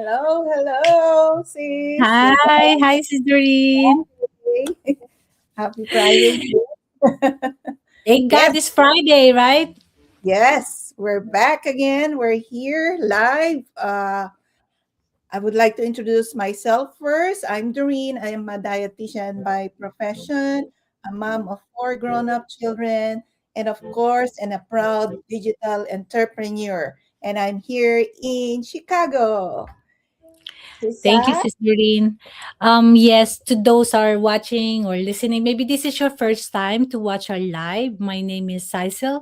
Hello, hello, sis. We're Hi, Sis Doreen. back. Happy Friday. Thank Yes, God it's Friday, right? yes, we're back again. We're here live. I would like to introduce myself first. I'm Doreen. I am a dietitian by profession, a mom of four grown-up children, and of course, and a proud digital entrepreneur. And I'm here in Chicago. Thank you, Sisa? Sis Doreen. Yes, to those are watching or listening, maybe this is your first time to watch our live. My name is Sisel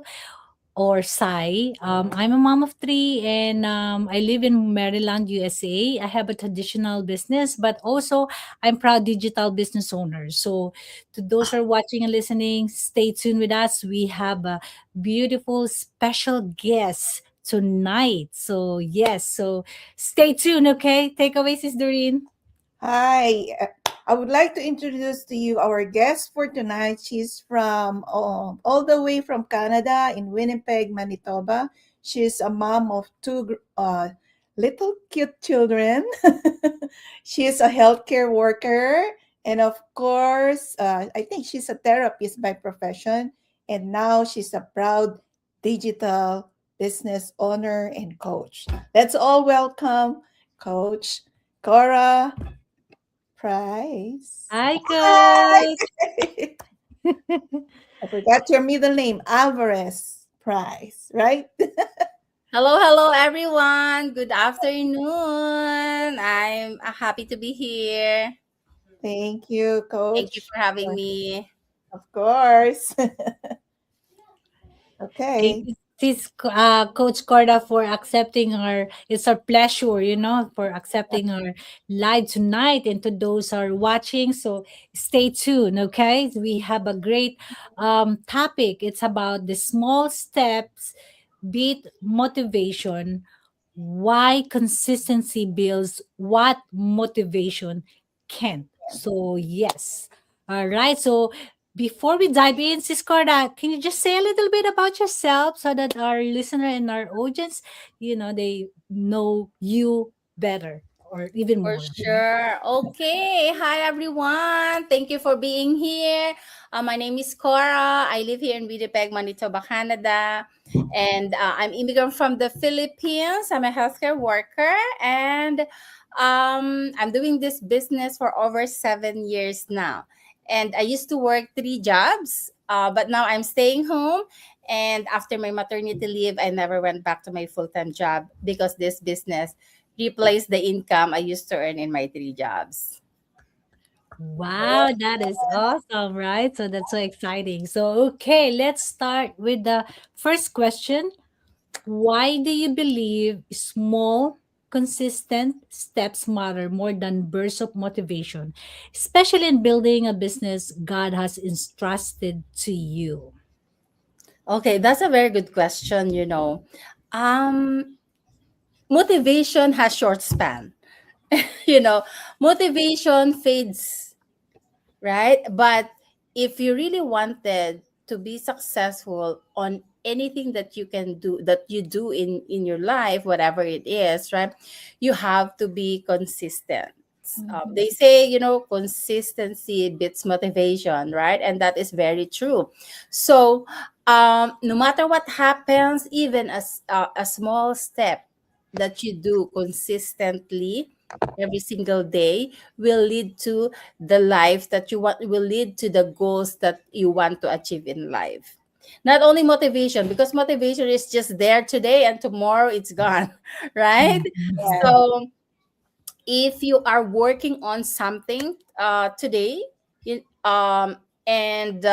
or Sai. I'm a mom of three and I live in Maryland, USA. I have a traditional business, but also I'm proud digital business owner. So to those who are watching and listening, stay tuned with us. We have a beautiful special guest tonight. So yes, so stay tuned, okay? Take away, Sis Doreen. Hi, I would like to introduce to you our guest for tonight. She's from all the way from Canada in Winnipeg, Manitoba. She's a mom of two little cute children. She's a healthcare worker. And of course, I think she's a therapist by profession. And now she's a proud digital business owner and coach. Let's all welcome Coach Cora Price. Hi, Hi! Coach. I forgot your middle name, Alvarez Price, right? Hello, everyone. Good afternoon. I'm happy to be here. Thank you, Thank you Coach. for having me. Of course. Thank Okay. you, Coach Corda, for accepting our. It's our pleasure, for accepting our live tonight, and to those who are watching. So stay tuned, okay? We have a great topic. It's about the small steps beat motivation. Why consistency builds what motivation can't. So yes. All right. So before we dive in, Sis Corda, can you just say a little bit about yourself so that our listener and our audience, they know you better or even For more? sure. Okay. Hi, everyone. Thank you for being here. My name is Cora. I live here in Winnipeg, Manitoba, Canada. And I'm immigrant from the Philippines. I'm a healthcare worker. And I'm doing this business for over 7 years now. And I used to work three jobs, but now I'm staying home. And after my maternity leave, I never went back to my full time job because this business replace the income I used to earn in my three jobs. Wow, that is awesome, right? So that's so exciting. So, okay, let's start with the first question. Why do you believe small, consistent steps matter more than bursts of motivation, especially in building a business God has entrusted to you? Okay, that's a very good question. Um, Motivation has short span. you know, Motivation fades, right? But if you really wanted to be successful on anything that you do in your life, whatever it is, right, you have to be consistent. Mhm. They say, consistency beats motivation, right? And that is very true. So no matter what happens, even a small step that you do consistently every single day will lead to the life that you want, will lead to the goals that you want to achieve in life. Not only motivation, because motivation is just there today and tomorrow it's gone, right? Yeah. So if you are working on something today, in, and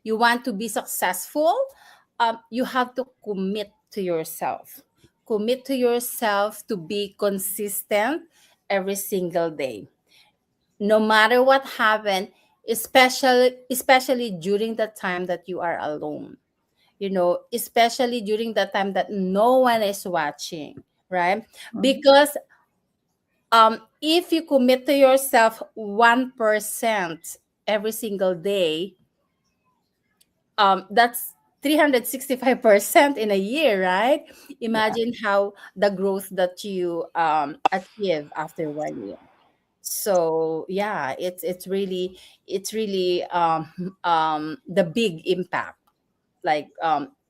you want to be successful, you have to commit to yourself to be consistent every single day, no matter what happened, especially during the time that you are alone, especially during the time that no one is watching, right? Mhm. Because if you commit to yourself 1% every single day, that's 365% in a year, right? Imagine how the growth that you achieve after 1 year. So yeah, it's really the big impact, like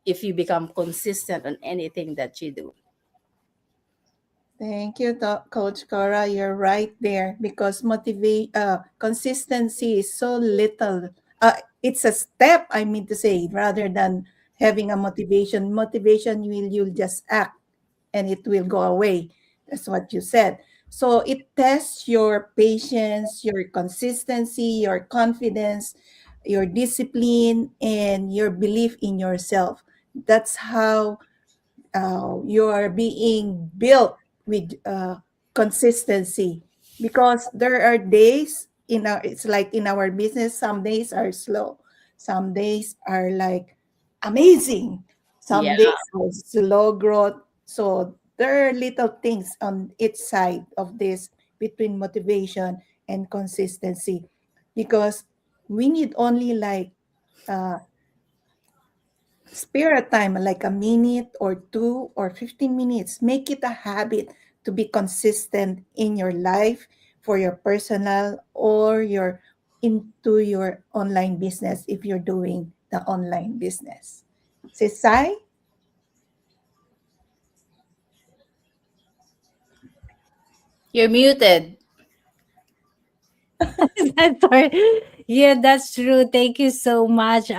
if you become consistent on anything that you do. Thank you, Coach Cora. You're right there because consistency is so little. It's a step, I mean to say, rather than having a motivation. Motivation, you'll just act and it will go away. That's what you said. So it tests your patience, your consistency, your confidence, your discipline, and your belief in yourself. That's how you are being built with consistency, because there are days in our, it's like in our business, some days are slow, some days are like amazing, Yeah. some days are slow growth. So there are little things on each side of this between motivation and consistency, because we need only like uh, spare a time like a minute or two or 15 minutes. Make it a habit to be consistent in your life, for your personal or your into your online business if you're doing the online business. Sisai? You're muted. Sorry. Yeah, that's true. Thank you so much,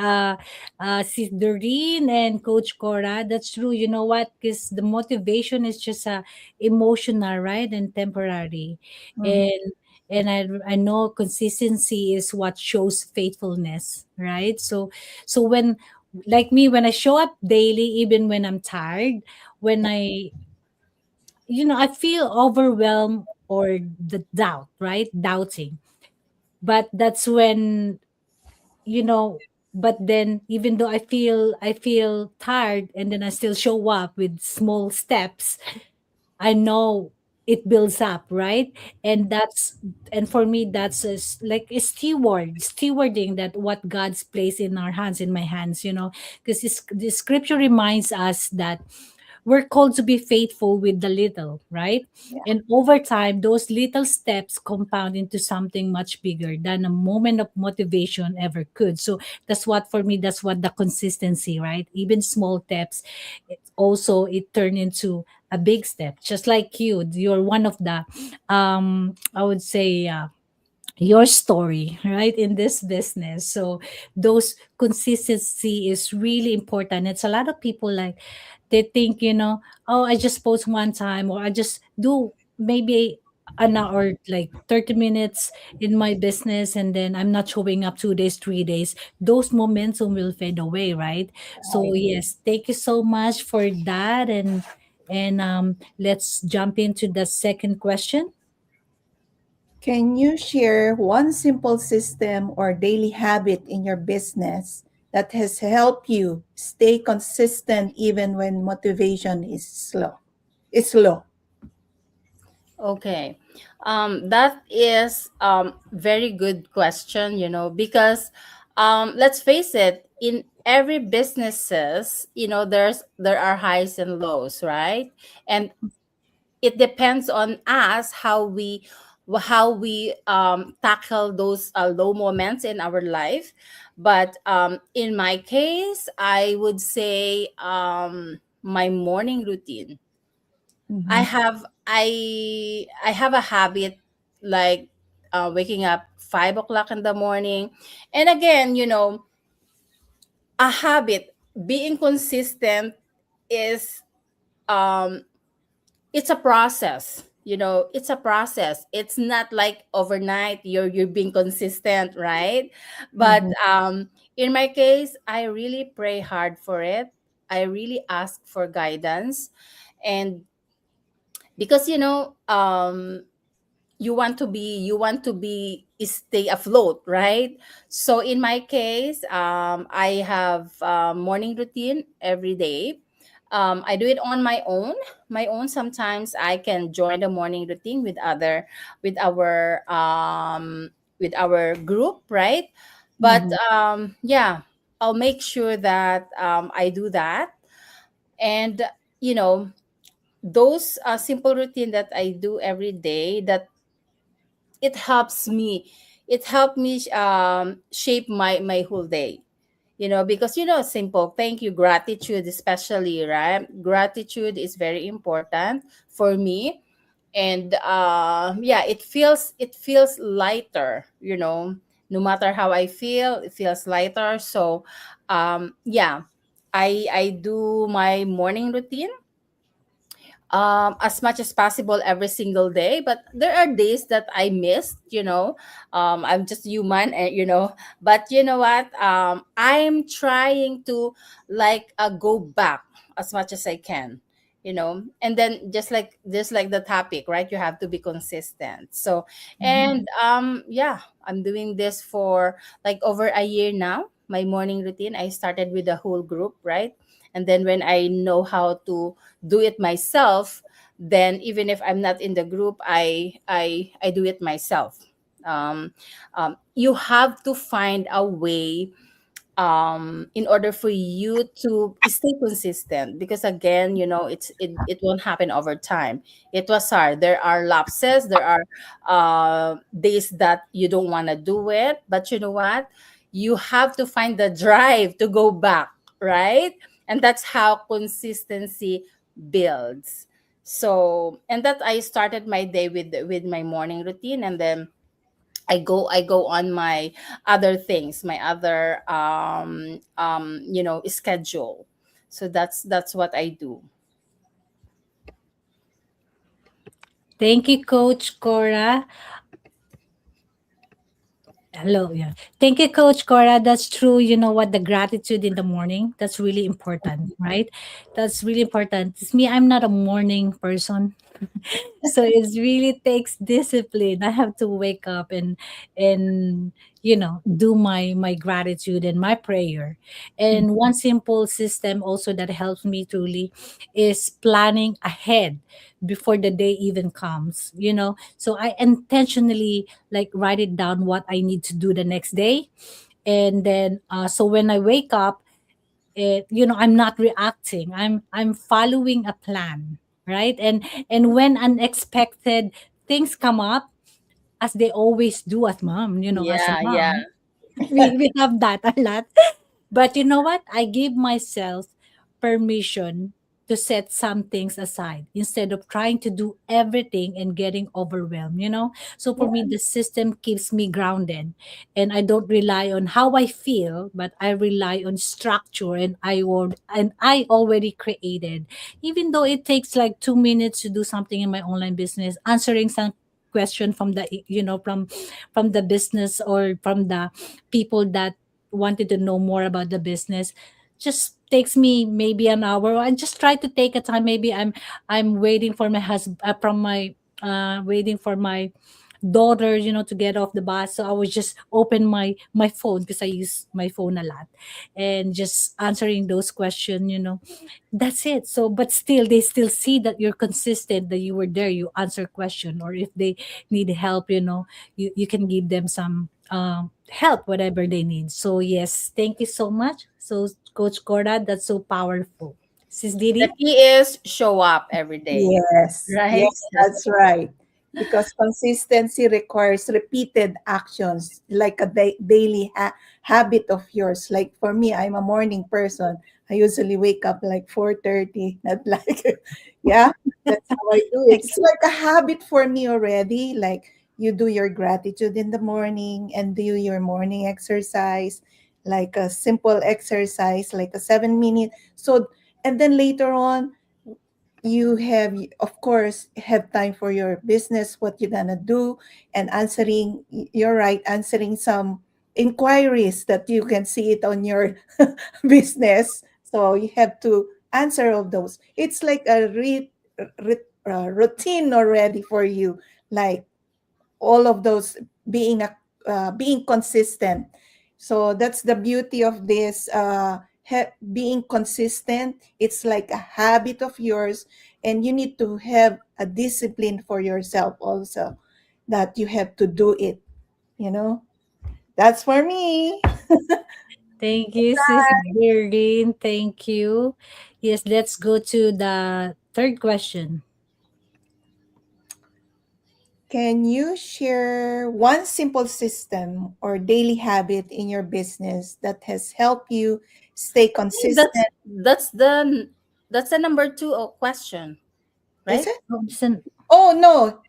Sis Doreen and Coach Cora. That's true. You know what? Because the motivation is just emotional, right, and temporary, Mhm. and I know consistency is what shows faithfulness, right? So when, like me, when I show up daily, even when I'm tired, when I feel overwhelmed or the doubt, right, doubting, but that's when, you know but then even though I feel tired, and then I still show up with small steps, I know it builds up, right? And for me, that's like a stewarding that what God's placed in our hands, in my hands, because the scripture reminds us that we're called to be faithful with the little, right? Yeah. And over time, those little steps compound into something much bigger than a moment of motivation ever could. So that's what the consistency, right? Even small steps, it turned into a big step. Just like you're one of the, I would say, your story, right, in this business. So those consistency is really important. It's a lot of people, like, they think, oh, I just post one time, or I just do maybe an hour, like 30 minutes in my business, and then I'm not showing up 2 days, 3 days. Those momentum will fade away, right? So Right. yes, thank you so much for that. And let's jump into the second question. Can you share one simple system or daily habit in your business that has helped you stay consistent even when motivation is slow? Is low. Okay. That is very good question, because let's face it, in every businesses, there are highs and lows, right? And it depends on us how we tackle those low moments in our life. But in my case, I would say my morning routine. I Mhm. have I have a habit, like waking up 5 o'clock in the morning, and again, a habit, being consistent is um it's a process. It's a process. It's not like overnight you're being consistent, right? But Mhm. in my case, I really pray hard for it. I really ask for guidance, and because you want to be stay afloat, right? So in my case, I have morning routine every day. I do it on my own. Sometimes I can join the morning routine with our with our group, right? But Mhm. yeah, I'll make sure that I do that. And you know, those simple routine that I do every day, that it helps me, it helped me shape my whole day. You know, because simple thank you, gratitude especially, right? Gratitude is very important for me. And yeah, it feels lighter, no matter how I feel, it feels lighter. So yeah, I do my morning routine as much as possible every single day, but there are days that I missed. I'm just human, and but you know what, I'm trying to like go back as much as I can. And then just like the topic, right? You have to be consistent. So Mhm. and yeah, I'm doing this for like over a year now. My morning routine, I started with the whole group, right? And then when I know how to do it myself, then even if I'm not in the group, I do it myself. um, you have to find a way in order for you to stay consistent, because again, it won't happen over time. It was hard. There are lapses, there are days that you don't want to do it, but you know what, you have to find the drive to go back, right? And that's how consistency builds. So, and that I started my day with my morning routine, and then I go on my other things, my other schedule. So that's what I do. Thank you, Coach Cora. Hello, yeah. Thank you, Coach Cora. That's true. You know what? The gratitude in the morning, that's really important, right? That's really important. It's me, I'm not a morning person. So it really takes discipline. I have to wake up and do my gratitude and my prayer. And one simple system also that helps me truly is planning ahead before the day even comes. So I intentionally like write it down what I need to do the next day. And then so when I wake up, I'm not reacting, I'm following a plan, right? And when unexpected things come up, as they always do, as mom, as a Yeah, yeah. mom, we have that a lot. But you know what? I give myself permission to set some things aside instead of trying to do everything and getting overwhelmed. So for me, the system keeps me grounded, and I don't rely on how I feel, but I rely on structure and I already created. Even though it takes like 2 minutes to do something in my online business, answering some question from from the business or from the people that wanted to know more about the business, just takes me maybe an hour. I just try to take a time. Maybe I'm waiting for my husband, from my waiting for my daughter, to get off the bus. So I would just open my phone, because I use my phone a lot, and just answering those questions. That's it. So but still, they still see that you're consistent, that you were there, you answer question, or if they need help, you can give them some help, whatever they need. So yes, thank you so much. So Coach Cora, that's so powerful. Sis The Didi? key is show up every day, Yes, right? yes, that's right. Because consistency requires repeated actions, like a daily habit of yours. Like for me, I'm a morning person. I usually wake up like 4:30, not like, yeah, that's how I do it. It's like a habit for me already. Like you do your gratitude in the morning and do your morning exercise, like a simple exercise, like a 7 minute. So, and then later on, you have, of course, have time for your business, what you're gonna do, and answering, you're right, answering some inquiries that you can see it on your business. So you have to answer all those. It's like a routine already for you, like all of those, being being consistent. So that's the beauty of this, being consistent. It's like a habit of yours, and you need to have a discipline for yourself also, that you have to do it. you know that's for me. Thank you, Sis Doreen. Thank you. Yes, let's go to the third question. Can you share one simple system or daily habit in your business that has helped you stay I think that's consistent? that's the that's the number two question, Is right? it? Oh, listen. Oh, no.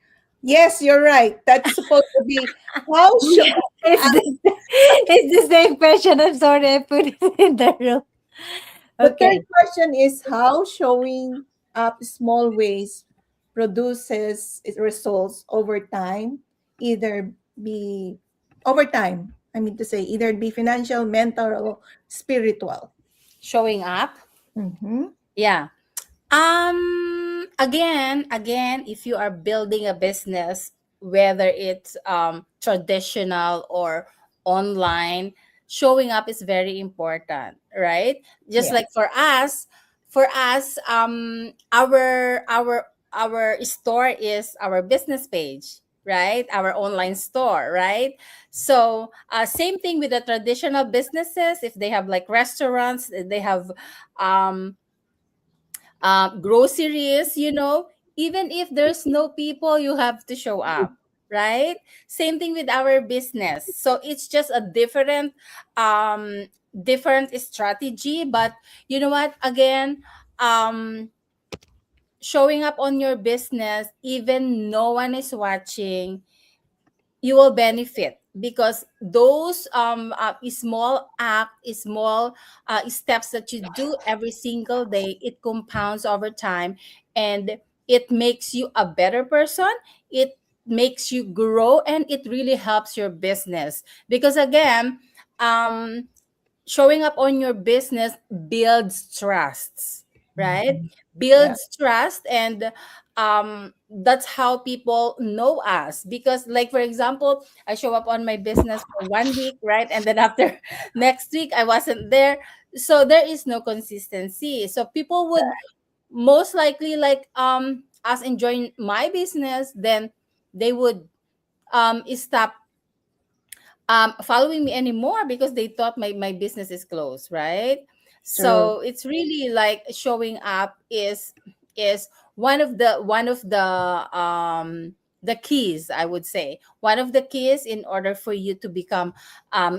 Yes, you're right. That's supposed to be how show Yeah, it's up. the it's the same question. I'm sorry, I put it in the room. The third Okay. question is how showing up small ways produces its results over time, either be over time. I mean to say, either be financial, mental, or spiritual. Showing up. Mm-hmm. Yeah. Again, if you are building a business, whether it's traditional or online, showing up is very important, right? Just Yeah, like for us, our store is our business page, right? Our online store, right? So same thing with the traditional businesses. If they have like restaurants, they have um groceries, even if there's no people, you have to show up, right? Same thing with our business. So it's just a different strategy, but you know what? Again, um, showing up on your business, even no one is watching, you will benefit because those small steps that you do every single day, it compounds over time, and it makes you a better person. It makes you grow, and it really helps your business because again, um showing up on your business builds trusts, right? Mhm. yeah, Builds trust, and that's how people know us. Because like for example, I show up on my business for 1 week, right? And then after next week I wasn't there. So there is no consistency, so people would most likely like us enjoying my business, then they would stop following me anymore because they thought my business is closed, right? true. So it's really like showing up is one of the keys, I would say, one of the keys in order for you to become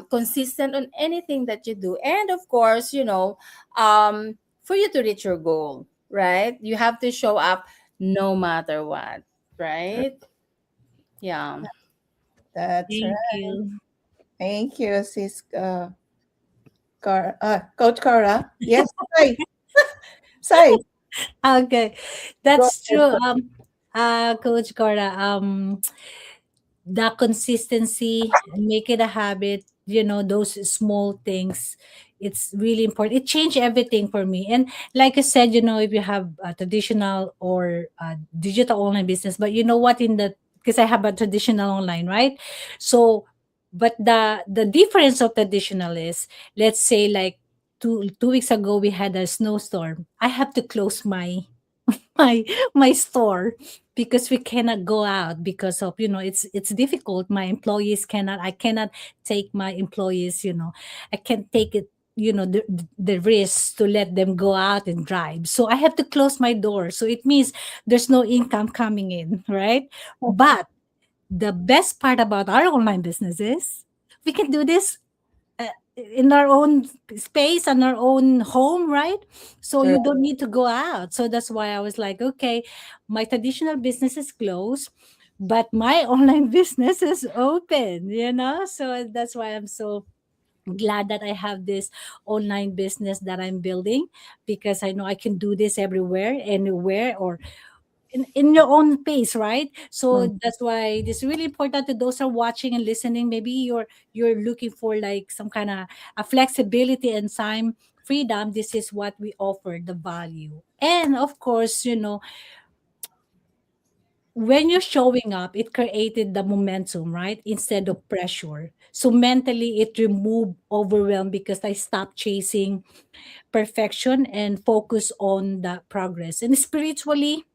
consistent on anything that you do. And of course, for you to reach your goal, right, you have to show up no matter what, True. right? Yeah. That's Thank right. you. Thank you, Sis Coach Cora. Yes, Sai. Sai, Okay, go that's ahead. true. Coach Cora, the consistency, make it a habit, those small things, it's really important. It changed everything for me. And like I said, if you have a traditional or a digital online business, but you know what, in the because I have a traditional online, right? So but the difference of traditional is, let's say, like two weeks ago we had a snowstorm, I have to close my my store because we cannot go out because of, it's difficult. My employees cannot, I cannot take my employees, I can't take it, the risk to let them go out and drive, so I have to close my door. So it means there's no income coming in, right? But the best part about our online business is we can do this in our own space and our own home, right? So True. you don't need to go out. So that's why I was like, okay, my traditional business is closed, but my online business is open, So that's why I'm so glad that I have this online business that I'm building, because I know I can do this everywhere, anywhere, or in your own pace, right? So Mm. that's why this is really important to those who are watching and listening. Maybe you're looking for like some kind of a flexibility and time freedom. This is what we offer, the value. And of course, when you're showing up, it created the momentum, right? Instead of pressure. So mentally, it removed overwhelm because I stopped chasing perfection and focus on the progress. And spiritually,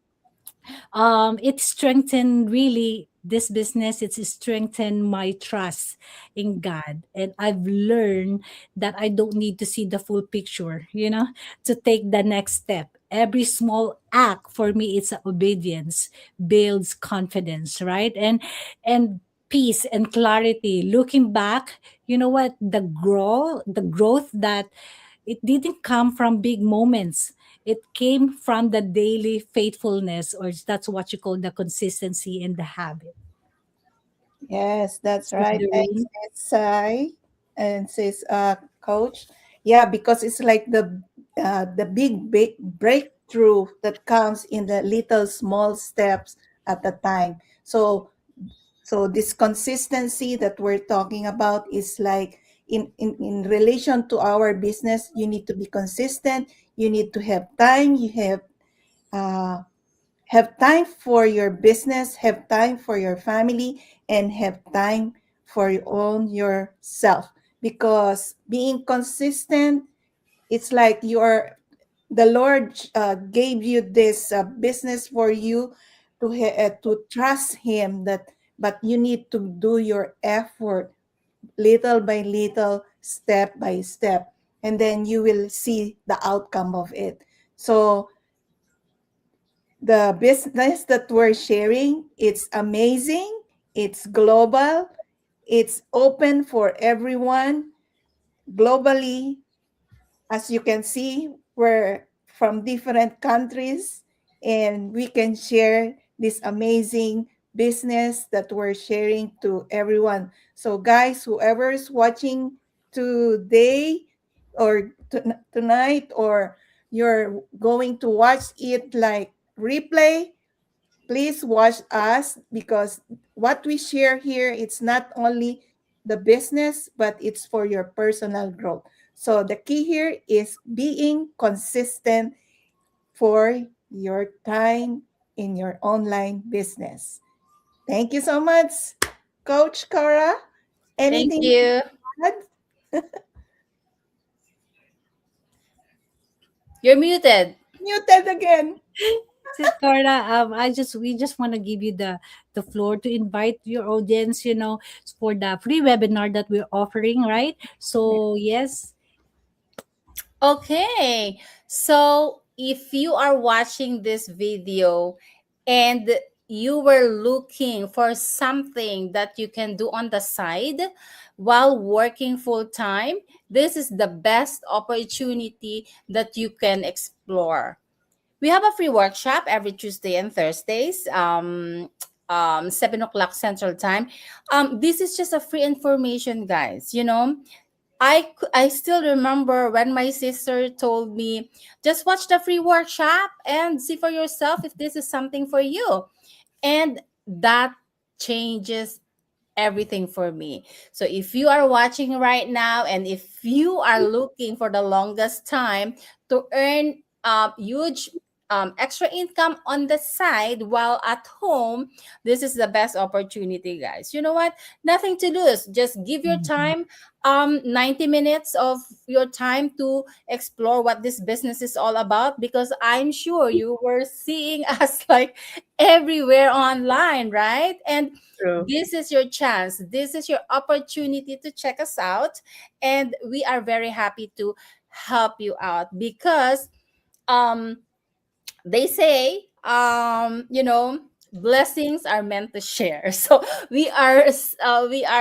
it strengthened really this business, it's strengthened my trust in God. And I've learned that I don't need to see the full picture, to take the next step. Every small act for me, it's obedience, builds confidence, right? And peace and clarity. Looking back, you know what? The growth that it didn't come from big moments. It came from the daily faithfulness, or that's what you call the consistency and the habit. Yes, that's So, right. Thanks, Doreen, Miss Sai and says Coach. Yeah, because it's like the big breakthrough that comes in the little small steps at a time. So this consistency that we're talking about is like in relation to our business, you need to be consistent. You need to have time. You uh, have time for your business, have time for your family, and have time for your own yourself. Because being consistent, it's like the Lord gave you this business for you to trust Him. But you need to do your effort little by little, step by step, and then you will see the outcome of it. So the business that we're sharing, it's amazing, it's global, it's open for everyone globally. As you can see, we're from different countries and we can share this amazing business that we're sharing to everyone. So guys, whoever is watching today or tonight, or you're going to watch it like replay, please watch us, because what we share here, it's not only the business, but it's for your personal growth. So the key here is being consistent for your time in your online business. Thank you so much, Coach Cora. Thank Anything you. to add? You're muted. Muted again. Sis Carla, we just want to give you the floor to invite your audience, for the free webinar that we're offering, right? So yes. Okay. So if you are watching this video and you were looking for something that you can do on the side while working full time, this is the best opportunity that you can explore. We have a free workshop every Tuesday and Thursdays, 7 o'clock Central Time. This is just a free information, guys. I still remember when my sister told me, just watch the free workshop and see for yourself if this is something for you. And that changes everything for me. So if you are watching right now and if you are looking for the longest time to earn huge extra income on the side while at home, this is the best opportunity, guys. You know what? Nothing to lose. Just give your Mhm. time 90 minutes of your time to explore what this business is all about, because I'm sure you were seeing us like everywhere online, right? And True. this is your chance. This is your opportunity to check us out. And we are very happy to help you out because um, they say, blessings are meant to share. So we are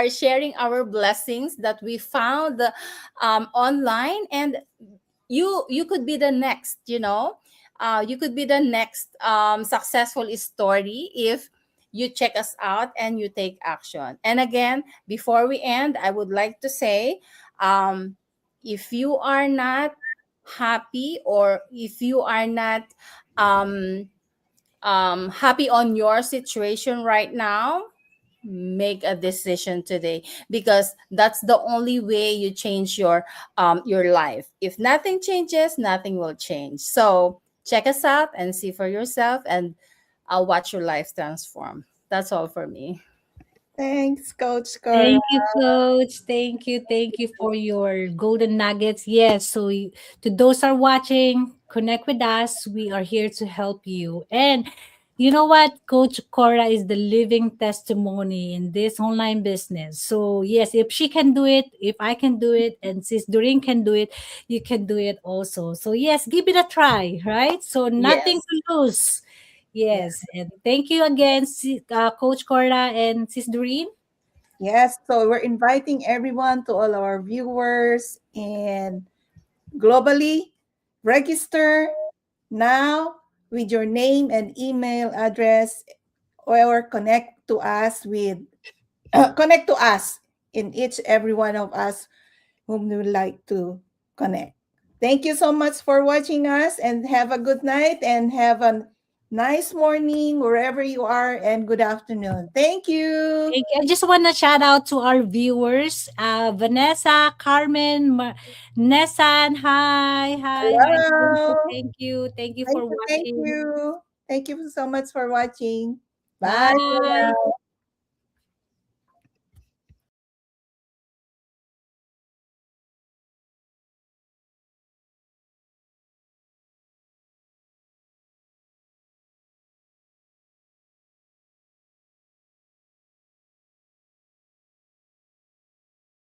sharing our blessings that we found online, and you could be the next, you could be the next successful story if you check us out and you take action. And again, before we end, I would like to say, if you are not happy, or if you are not um, happy on your situation right now, make a decision today, because that's the only way you change your life. If nothing changes, nothing will change. So check us out and see for yourself, and I'll watch your life transform. That's all for me. Thanks, Coach Cora. Thank you, Coach. Thank you. Thank you for your golden nuggets. Yes. So, to those are watching, connect with us. We are here to help you. And You know what? Coach Cora is the living testimony in this online business. So, yes, if she can do it, if I can do it, and Sis Doreen can do it, you can do it also. So, yes, give it a try, right? So, nothing Yes. to lose. Yeah. Yes. And thank you again, Coach Cora and Sis Doreen. Yes. So we're inviting everyone to all our viewers and globally register now with your name and email address, or connect to us in each every one of us whom we would like to connect. Thank you so much for watching us, and have a good night and have a nice morning wherever you are, and good afternoon. Thank you. Thank you. I just want to shout out to our viewers, Vanessa, Carmen, Nessan. Hi, hi, hi. Hello. Thank you Thank for you. Thank watching. you. Thank you so much for watching. Bye for Bye. now.